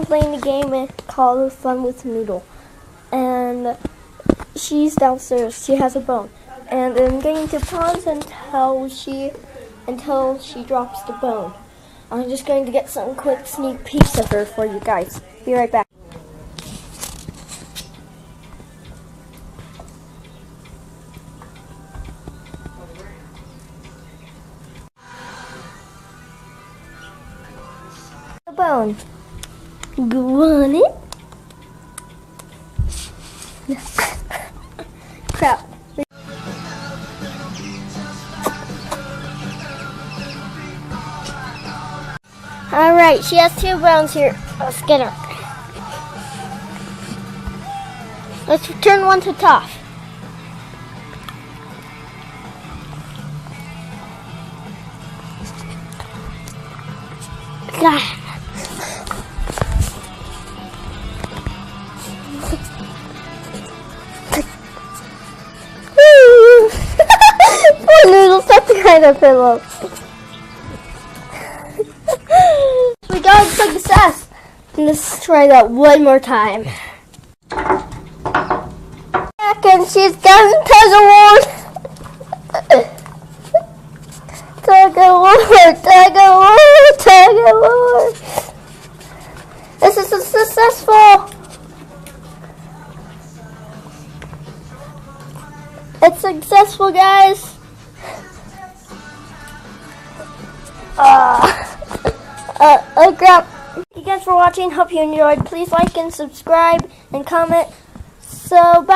playing a game called Fun with Noodle, and she's downstairs. She has a bone, and I'm going to pause until she drops the bone. I'm just going to get some quick sneak peeks of her for you guys. Be right back. The bone. Go on it. Crap. Alright, she has 2 bones here. Let's get her. Let's turn one to tough. Poor Noodle, stuck behind a pillow. We got success. Let's try that one more time. And she's gotten Tug of War. Tug of War, Tug of War, Tug of War. This is successful. It's successful, guys. Oh crap. Thank you guys for watching. Hope you enjoyed. Please like and subscribe and comment. So bye.